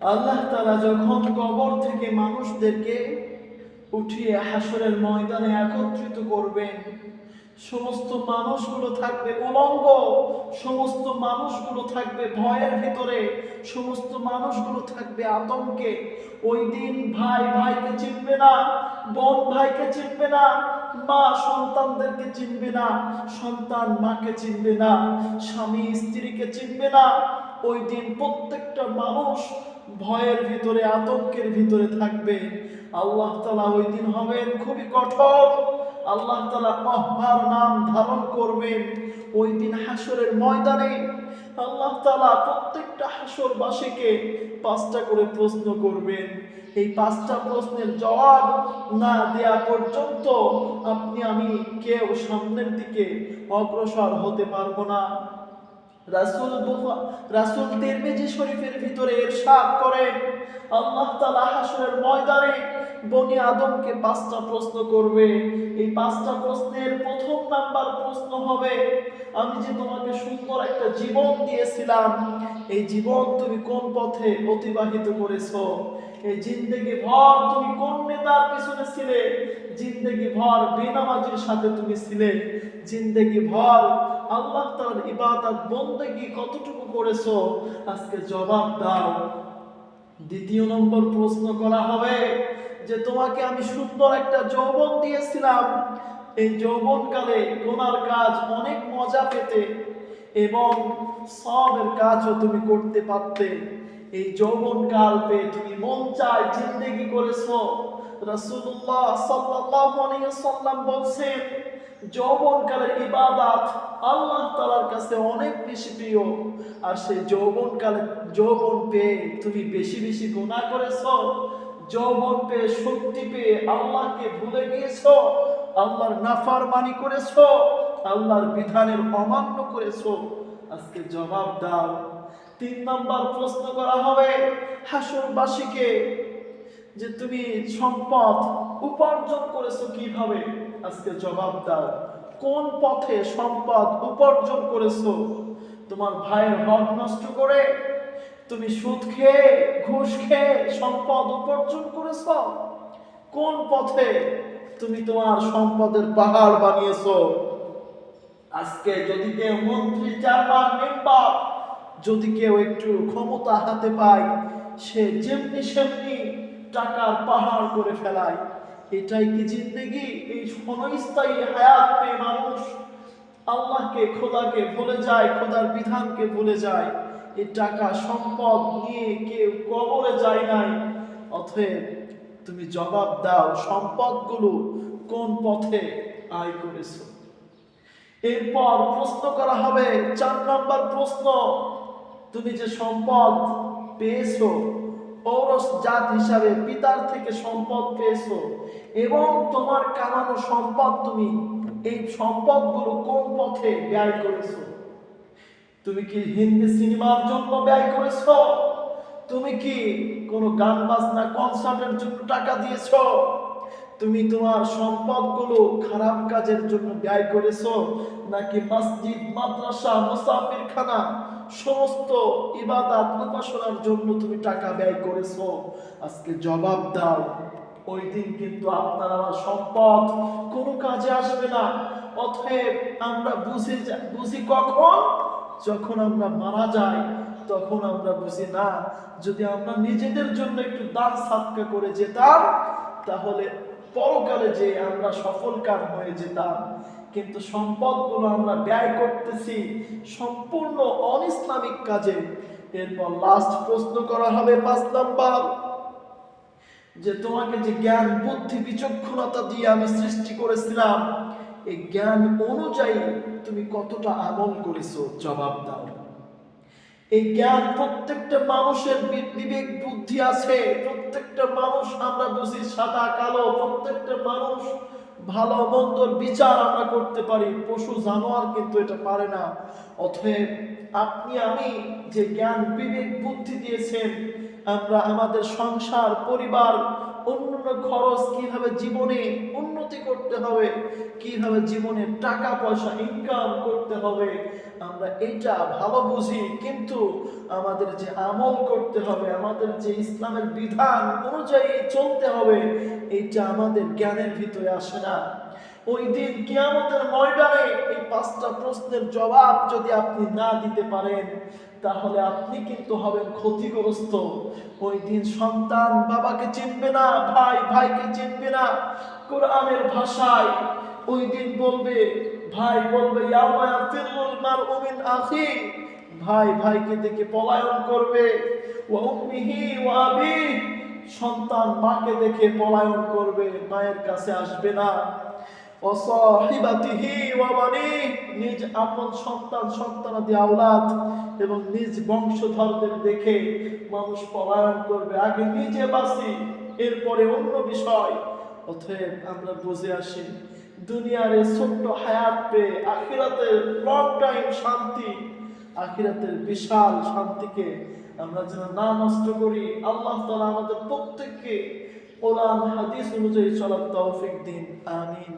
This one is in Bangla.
আল্লাহ তাআলা যখন কবর থেকে মানুষদেরকে উঠিয়ে হাসরের ময়দানে একত্রিত করবেন, সমস্ত মানুষগুলো থাকবে উলঙ্গ, সমস্ত মানুষগুলো থাকবে ভয়ের ভিতরে, সমস্ত মানুষগুলো থাকবে আতঙ্কে। ওই দিন ভাই ভাইকে চিনবে না, বোন ভাইকে চিনবে না, মা সন্তানদেরকে চিনবে না, সন্তান মাকে চিনবে না, স্বামী স্ত্রীকে চিনবে না। ওই দিন প্রত্যেকটা মানুষ ভয়ের ভিতরে, আতঙ্কের ভিতরে থাকবে। আল্লাহ তাআলা ওই দিন হবেন খুবই কঠোর। আল্লাহ তাআলা আল্লাহর নাম ধারণ করবেন ওই দিন হাসরের ময়দানে। আল্লাহ তাআলা প্রত্যেকটা হাসরবাসীকে 5টা করে প্রশ্ন করবেন। এই 5টা প্রশ্নের জবাব না দেয়া পর্যন্ত আপনি আমি কেউ সামনের দিকে অগ্রসর হতে পারবো না। রাসূল তিরমিজি শরীফের ভিতরে ইরশাদ করেন, আল্লাহ তাআলা হাসরের ময়দানে বনি আদমকে 5টা প্রশ্ন করবে। এই 5টা প্রশ্নের প্রথম নাম্বার প্রশ্ন হবে, আমি যে তোমাকে সুন্দর একটা জীবন দিয়েছিলাম, এই জীবন তুমি কোন পথে অতিবাহিত করেছো? এই জিন্দেগি ভর তুমি কোন নেতার পিছনে ছিলে? জিন্দেগি ভর বেনামাজির সাথে তুমি ছিলে? জিন্দেগি ভর আল্লাহ তাআলার ইবাদত বন্দেগি কতটুকু করেছো? আজকে জবাব দাও। দ্বিতীয় নম্বর প্রশ্ন করা হবে যে তোমাকে আমি সুন্দর একটা যৌবন দিয়েছিলাম, এই যৌবনকালে গুনার কাজ অনেক মজা পেতে এবং সওয়াবের কাজও তুমি করতে পারতে। এই যৌবনকাল পেয়ে তুমি মন চায় জিন্দেগি করেছো। রাসূলুল্লাহ সাল্লাল্লাহু আলাইহি ওয়াসাল্লাম বলছেন, যৌবনকালের ইবাদত আল্লাহ তাআলার কাছে অনেক বেশি প্রিয়। আর সেই যৌবন পেয়ে তুমি বেশি বেশি গুনাহ করেছো, যৌবন পেয়ে শক্তি পেয়ে আল্লাহকে ভুলে গিয়েছো, আল্লাহর নাফরমানি করেছো, আল্লাহর বিধানের অমান্য করেছো। আজকে জবাব দাও। 3 নম্বর প্রশ্ন করা হবে হাসরবাসীকে যে তুমি সম্পদ উপার্জন করেছো কিভাবে? আজকে জবাব দাও। কোন পথে সম্পদ উপার্জন করেছো? তোমার ভাইয়ের হক নষ্ট করে, তুমি সুদ খেয়ে, ঘুষ খেয়ে সম্পদ উপার্জন করেছো? কোন পথে তুমি তোমার সম্পদের পাহাড় বানিয়েছো? আজকে যদি কেউ মন্ত্রী, চেয়ারম্যান, মেম্বার, যদি কেউ একটু ক্ষমতা হাতে পায়, সে যেমনি সেমনি টাকার পাহাড় করে ফেলায়। এটাই কি জিন্দেগি? এই ক্ষণস্থায়ী হায়াত পেয়ে মানুষ আল্লাহকে, খোদাকে ভুলে যায়, খোদার বিধানকে ভুলে যায়। এই টাকা সম্পদ নিয়ে কেউ কবরে যায় নাই। অতএব তুমি জবাব দাও, সম্পদগুলো কোন পথে আয় করেছো? এরপর প্রশ্ন করা হবে 4 নম্বর প্রশ্ন, তুমি যে সম্পদ পেয়েছো, ঔরস জাত হিসাবে পিতার থেকে সম্পদ পেয়েছো এবং তোমার কামানো সম্পদ তুমি এই সম্পদগুলো কোন পথে ব্যয় করেছো? তুমি কি হিন্দি সিনেমার জন্য ব্যয় করেছো? তুমি কি কোনো গান বাজনা কনসার্টের জন্য টাকা দিয়েছো? তুমি তোমার সম্পদগুলো খারাপ কাজের জন্য ব্যয় করেছো, নাকি মসজিদ, মাদ্রাসা, মুসাফিরখানা সমস্ত ইবাদত উপাসনার জন্য তুমি টাকা ব্যয় করেছো? আজকে জবাব দাও। ওই দিন কিন্তু আপনার আমার সম্পদ কোনো কাজে আসবে না। অতএব আমরা বুঝি কখন? যখন আমরা মারা যাই তখন আমরা বুঝি না। যদি আমরা নিজেদের জন্য একটু দান সাদকা করে যেতাম, তাহলে পরকালে যে আমরা সফলকাম হয়ে যেতাম। কিন্তু সম্পদগুলো আমরা ব্যয় করতেছি সম্পূর্ণ অনিসলামিক কাজে। এরপর লাস্ট প্রশ্ন করা হবে 5 নাম্বার, যে তোমাকে যে জ্ঞান, বুদ্ধি, বিচক্ষণতা দিয়ে আমি সৃষ্টি করেছিলাম, এই জ্ঞান অনুযায়ী তুমি কতটা আমল করেছো? জবাব দাও। এই জ্ঞান, প্রত্যেকটা মানুষের বিবেক বুদ্ধি আছে, প্রত্যেকটা মানুষ আমরা বুঝি সাদা কালো, প্রত্যেকটা মানুষ ভালো মন্দর বিচার আমরা করতে পারি, পশু জানোয়ার কিন্তু এটা পারে না। অতএব আপনি আমি যে জ্ঞান, বিবেক, বুদ্ধি দিয়েছেন, আমরা আমাদের সংসার, পরিবার অন্যান্য খরচ, কিভাবে জীবনে উন্নতি করতে হবে, কিভাবে জীবনে টাকা পয়সা ইনকাম করতে হবে, আমরা এটা ভালো বুঝি। কিন্তু আমাদের যে আমল করতে হবে, আমাদের যে ইসলামের বিধান অনুযায়ী চলতে হবে, এটা আমাদের জ্ঞানের ভিতরে আসে না। ওই দিন কিয়ামতের ময়দানে এই 5টা প্রশ্নের জবাব যদি আপনি না দিতে পারেন, তাহলে আপনি কিন্তু হবেন ক্ষতিগ্রস্ত। ওই দিন সন্তান বাবাকে চিনবে না, ভাই ভাইকে চিনবে না। কোরআনের ভাষায় ওই দিন বলবে, ভাই বলবে ইয়াউমা ইয়াফিরুল মারউ মিন আখি, ভাই ভাইকে দেখে পলায়ন করবে। ওয়া উম্মিহি ওয়া আবিহি, সন্তান মাকে দেখে পলায়ন করবে, মায়ের কাছে আসবে না। ওয়াসাহিবাতিহি ওয়া বানি, নিজ আপন সন্তান সন্তানাদি আওলাদ এবং নিজ বংশধরদের দেখে মানুষ পলায়ন করবে। আগে নিজে বাঁচি, এরপরে অন্য বিষয়। অতএব আমরা বুঝে আসি, দুনিয়ার এই ছোট্ট হায়াত পেয়ে আখিরাতের লং টাইম শান্তি, আখিরাতের বিশাল শান্তিকে আমরা যেন না নষ্ট করি। আল্লাহ তাআলা আমাদের প্রত্যেককে কোরআন হাদিস অনুযায়ী চলার তৌফিক দিন। আমিন।